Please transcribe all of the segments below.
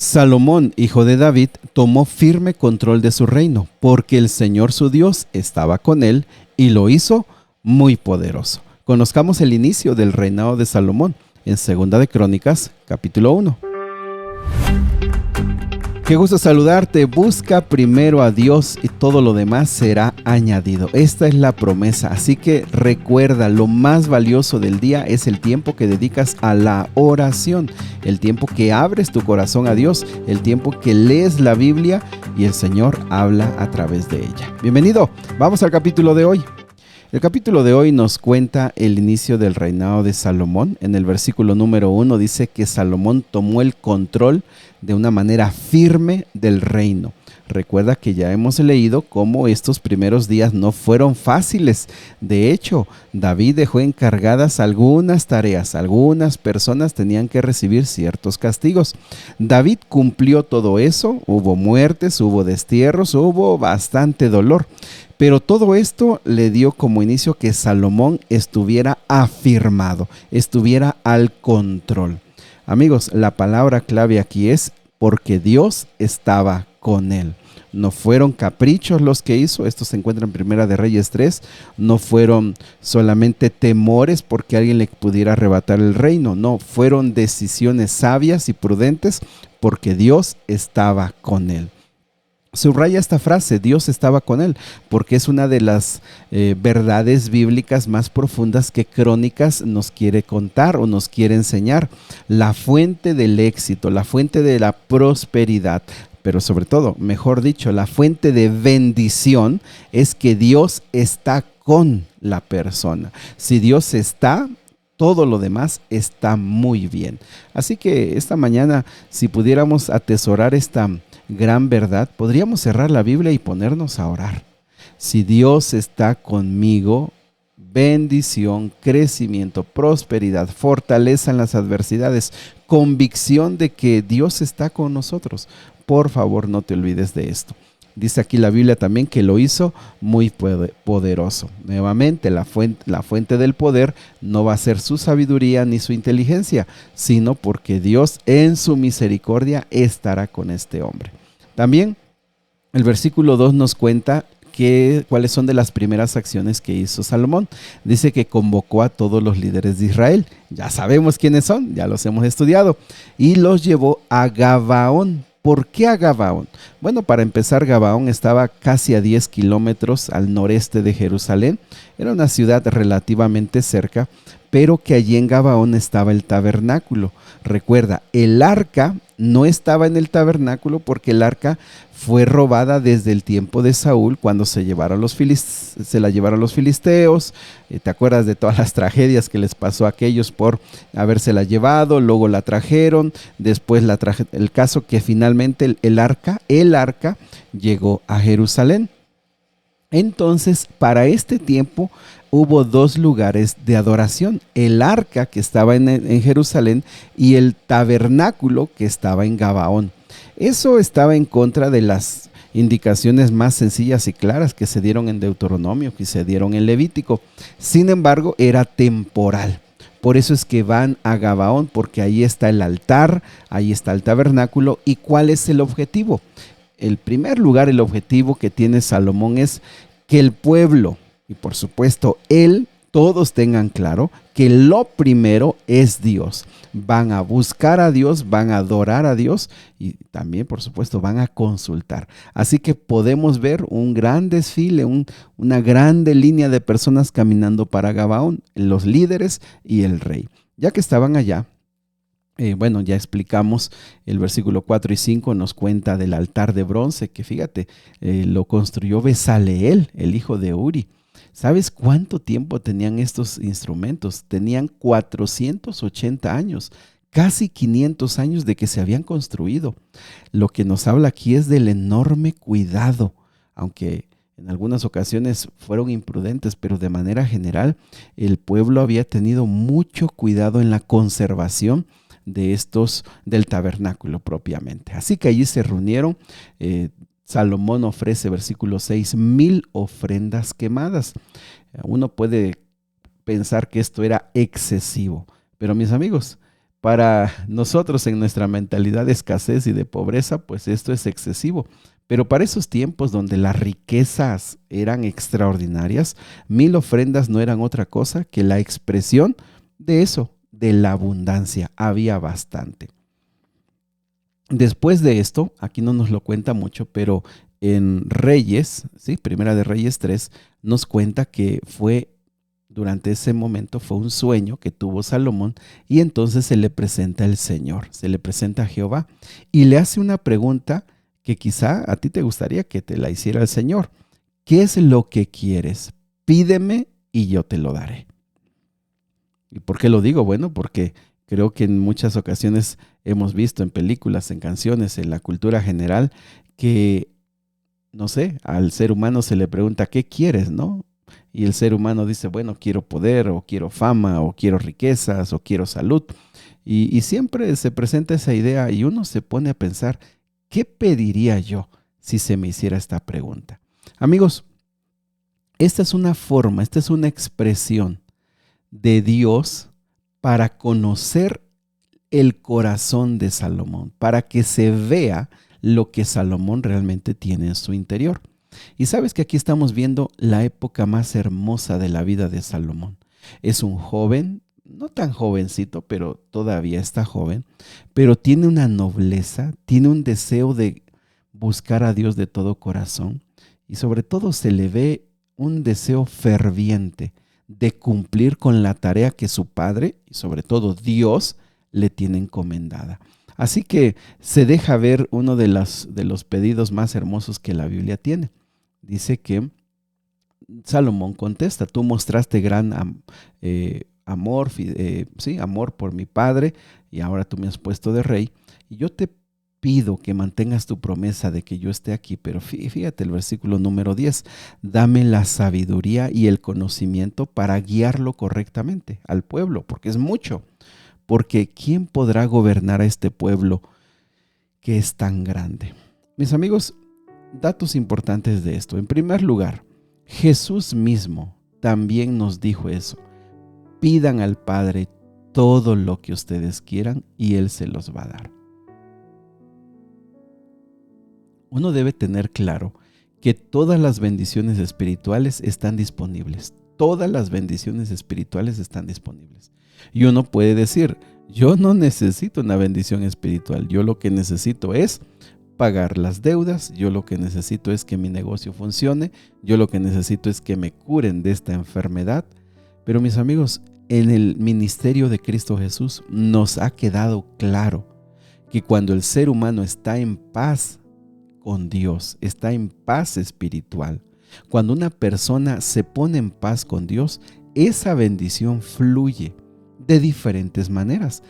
Salomón, hijo de David, tomó firme control de su reino, porque el Señor su Dios estaba con él y lo hizo muy poderoso. Conozcamos el inicio del reinado de Salomón en Segunda de Crónicas, capítulo 1. Qué gusto saludarte. Busca primero a Dios y todo lo demás será añadido. Esta es la promesa. Así que recuerda, lo más valioso del día es el tiempo que dedicas a la oración, el tiempo que abres tu corazón a Dios, el tiempo que lees la Biblia y el Señor habla a través de ella. Bienvenido. Vamos al capítulo de hoy. El capítulo de hoy nos cuenta el inicio del reinado de Salomón. En el versículo número 1 dice que Salomón tomó el control de una manera firme del reino. Recuerda que ya hemos leído cómo estos primeros días no fueron fáciles. De hecho, David dejó encargadas algunas tareas. Algunas personas tenían que recibir ciertos castigos. David cumplió todo eso. Hubo muertes, hubo destierros, hubo bastante dolor. Pero todo esto le dio como inicio que Salomón estuviera afirmado, estuviera al control. Amigos, la palabra clave aquí es porque Dios estaba con él. No fueron caprichos los que hizo, esto se encuentra en Primera de Reyes 3, no fueron solamente temores porque alguien le pudiera arrebatar el reino, no, fueron decisiones sabias y prudentes porque Dios estaba con él. Subraya esta frase, Dios estaba con él, porque es una de las verdades bíblicas más profundas que Crónicas nos quiere contar o nos quiere enseñar. La fuente del éxito, la fuente de la prosperidad, pero sobre todo, mejor dicho, la fuente de bendición es que Dios está con la persona. Si Dios está, todo lo demás está muy bien. Así que esta mañana, si pudiéramos atesorar esta gran verdad, podríamos cerrar la Biblia y ponernos a orar. Si Dios está conmigo, bendición, crecimiento, prosperidad, fortaleza en las adversidades, convicción de que Dios está con nosotros. Por favor, no te olvides de esto. Dice aquí la Biblia también que lo hizo muy poderoso. Nuevamente, la fuente del poder no va a ser su sabiduría ni su inteligencia, sino porque Dios en su misericordia estará con este hombre. También el versículo 2 nos cuenta cuáles son de las primeras acciones que hizo Salomón. Dice que convocó a todos los líderes de Israel. Ya sabemos quiénes son, ya los hemos estudiado. Y los llevó a Gabaón. ¿Por qué a Gabaón? Bueno, para empezar, Gabaón estaba casi a 10 kilómetros al noreste de Jerusalén. Era una ciudad relativamente cerca, pero que allí en Gabaón estaba el tabernáculo. Recuerda, el arca no estaba en el tabernáculo porque el arca fue robada desde el tiempo de Saúl cuando se la llevaron los filisteos. ¿Te acuerdas de todas las tragedias que les pasó a aquellos por habérsela llevado? Luego la trajeron, después el caso que finalmente el arca llegó a Jerusalén. Entonces, para este tiempo hubo dos lugares de adoración, el arca que estaba en Jerusalén y el tabernáculo que estaba en Gabaón. Eso estaba en contra de las indicaciones más sencillas y claras que se dieron en Deuteronomio, que se dieron en Levítico. Sin embargo, era temporal. Por eso es que van a Gabaón, porque ahí está el altar, ahí está el tabernáculo. ¿Y cuál es el objetivo? El primer lugar, el objetivo que tiene Salomón es que el pueblo, y por supuesto todos tengan claro que lo primero es Dios. Van a buscar a Dios, van a adorar a Dios y también, por supuesto, van a consultar. Así que podemos ver un gran desfile, una grande línea de personas caminando para Gabaón, los líderes y el rey. Ya que estaban allá, ya explicamos el versículo 4 y 5 nos cuenta del altar de bronce que fíjate, lo construyó Besaleel, el hijo de Uri. ¿Sabes cuánto tiempo tenían estos instrumentos? Tenían 480 años, casi 500 años de que se habían construido. Lo que nos habla aquí es del enorme cuidado, aunque en algunas ocasiones fueron imprudentes, pero de manera general el pueblo había tenido mucho cuidado en la conservación del tabernáculo propiamente. Así que allí se reunieron. Salomón ofrece, versículo 6, 1000 ofrendas quemadas. Uno puede pensar que esto era excesivo, pero mis amigos, Para nosotros en nuestra mentalidad de escasez y de pobreza, pues esto es excesivo. Pero para esos tiempos donde las riquezas eran extraordinarias, 1,000 ofrendas no eran otra cosa que la expresión de eso, de la abundancia. Había bastante. Después de esto, aquí no nos lo cuenta mucho, pero en Reyes, ¿sí? Primera de Reyes 3, nos cuenta que durante ese momento fue un sueño que tuvo Salomón y entonces se le presenta el Señor, se le presenta a Jehová y le hace una pregunta que quizá a ti te gustaría que te la hiciera el Señor. ¿Qué es lo que quieres? Pídeme y yo te lo daré. ¿Y por qué lo digo? Bueno, porque creo que en muchas ocasiones hemos visto en películas, en canciones, en la cultura general, que, no sé, al ser humano se le pregunta, ¿qué quieres, no? Y el ser humano dice, bueno, quiero poder, o quiero fama, o quiero riquezas, o quiero salud. Y siempre se presenta esa idea y uno se pone a pensar, ¿qué pediría yo si se me hiciera esta pregunta? Amigos, esta es una forma, esta es una expresión de Dios para conocer el corazón de Salomón, para que se vea lo que Salomón realmente tiene en su interior. Y sabes que aquí estamos viendo la época más hermosa de la vida de Salomón. Es un joven, no tan jovencito, pero todavía está joven, pero tiene una nobleza, tiene un deseo de buscar a Dios de todo corazón y sobre todo se le ve un deseo ferviente de cumplir con la tarea que su padre y sobre todo Dios le tiene encomendada. Así que se deja ver uno de los pedidos más hermosos que la Biblia tiene. Dice que Salomón contesta, tú mostraste gran amor, amor por mi padre y ahora tú me has puesto de rey y yo te pido que mantengas tu promesa de que yo esté aquí, pero fíjate el versículo número 10, dame la sabiduría y el conocimiento para guiarlo correctamente al pueblo, porque es mucho, porque ¿quién podrá gobernar a este pueblo que es tan grande? Mis amigos, datos importantes de esto. En primer lugar, Jesús mismo también nos dijo eso. Pidan al Padre todo lo que ustedes quieran y Él se los va a dar. Uno debe tener claro que todas las bendiciones espirituales están disponibles. Todas las bendiciones espirituales están disponibles. Y uno puede decir, yo no necesito una bendición espiritual. Yo lo que necesito es pagar las deudas. Yo lo que necesito es que mi negocio funcione. Yo lo que necesito es que me curen de esta enfermedad. Pero mis amigos, en el ministerio de Cristo Jesús nos ha quedado claro que cuando el ser humano está en paz con Dios, está en paz espiritual, cuando una persona se pone en paz con Dios, esa bendición fluye de diferentes maneras.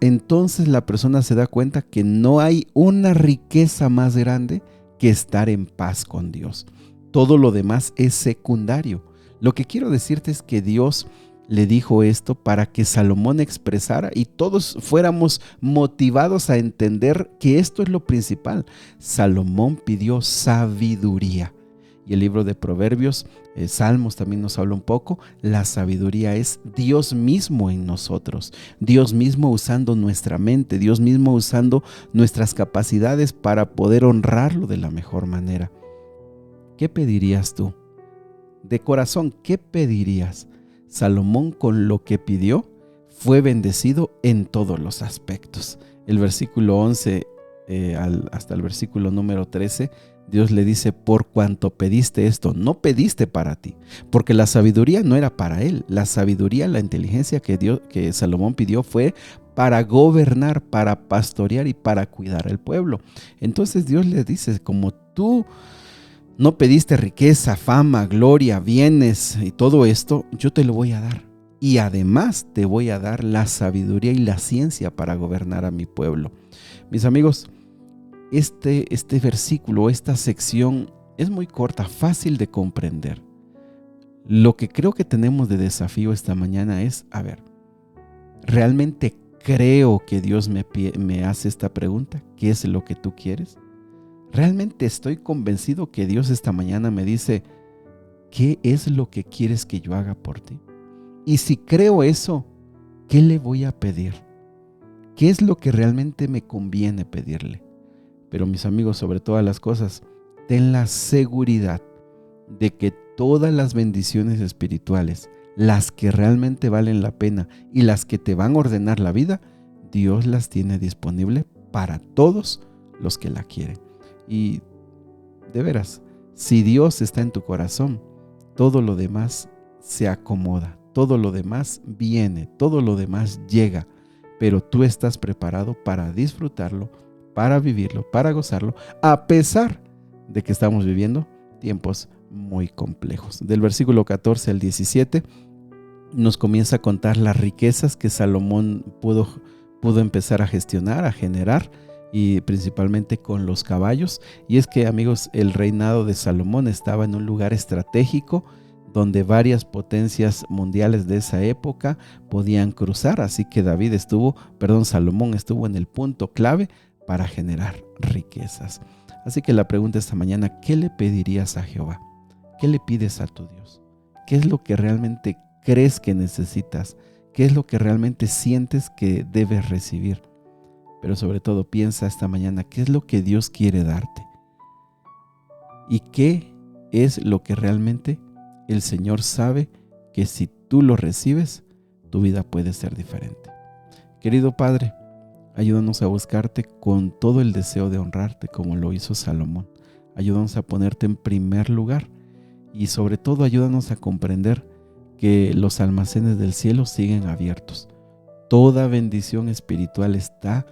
Entonces la persona se da cuenta que no hay una riqueza más grande que estar en paz con Dios. Todo lo demás es secundario. Lo que quiero decirte es que Dios le dijo esto para que Salomón expresara y todos fuéramos motivados a entender que esto es lo principal. Salomón pidió sabiduría. Y el libro de Proverbios, Salmos también nos habla un poco. La sabiduría es Dios mismo en nosotros. Dios mismo usando nuestra mente. Dios mismo usando nuestras capacidades para poder honrarlo de la mejor manera. ¿Qué pedirías tú? De corazón, ¿qué pedirías? Salomón con lo que pidió fue bendecido en todos los aspectos. El versículo 11 hasta el versículo número 13, Dios le dice, por cuanto pediste esto, no pediste para ti, porque la sabiduría no era para él. La sabiduría, la inteligencia que Salomón pidió fue para gobernar, para pastorear y para cuidar al pueblo. Entonces Dios le dice, como tú no pediste riqueza, fama, gloria, bienes y todo esto, yo te lo voy a dar. Y además te voy a dar la sabiduría y la ciencia para gobernar a mi pueblo. Mis amigos, este versículo, esta sección es muy corta, fácil de comprender. Lo que creo que tenemos de desafío esta mañana es, a ver, ¿realmente creo que Dios me hace esta pregunta? ¿Qué es lo que tú quieres? ¿Realmente estoy convencido que Dios esta mañana me dice, ¿qué es lo que quieres que yo haga por ti? Y si creo eso, ¿qué le voy a pedir? ¿Qué es lo que realmente me conviene pedirle? Pero mis amigos, sobre todas las cosas, ten la seguridad de que todas las bendiciones espirituales, las que realmente valen la pena y las que te van a ordenar la vida, Dios las tiene disponible para todos los que la quieren. Y de veras, si Dios está en tu corazón, todo lo demás se acomoda, todo lo demás viene, todo lo demás llega, pero tú estás preparado para disfrutarlo, para vivirlo, para gozarlo, a pesar de que estamos viviendo tiempos muy complejos. Del versículo 14 al 17 nos comienza a contar las riquezas que Salomón pudo empezar a gestionar, a generar, y principalmente con los caballos. Y es que, amigos, el reinado de Salomón estaba en un lugar estratégico donde varias potencias mundiales de esa época podían cruzar, así que Salomón estuvo en el punto clave para generar riquezas. Así que la pregunta esta mañana: ¿qué le pedirías a Jehová? ¿Qué le pides a tu Dios? ¿Qué es lo que realmente crees que necesitas? ¿Qué es lo que realmente sientes que debes recibir? Pero sobre todo piensa esta mañana: ¿qué es lo que Dios quiere darte? ¿Y qué es lo que realmente el Señor sabe que si tú lo recibes, tu vida puede ser diferente? Querido Padre, ayúdanos a buscarte con todo el deseo de honrarte como lo hizo Salomón. Ayúdanos a ponerte en primer lugar y sobre todo ayúdanos a comprender que los almacenes del cielo siguen abiertos. Toda bendición espiritual está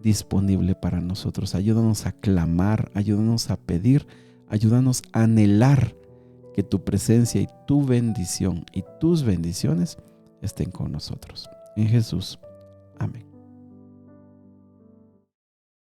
disponible para nosotros. Ayúdanos a clamar, ayúdanos a pedir, ayúdanos a anhelar que tu presencia y tu bendición y tus bendiciones estén con nosotros. En Jesús. Amén.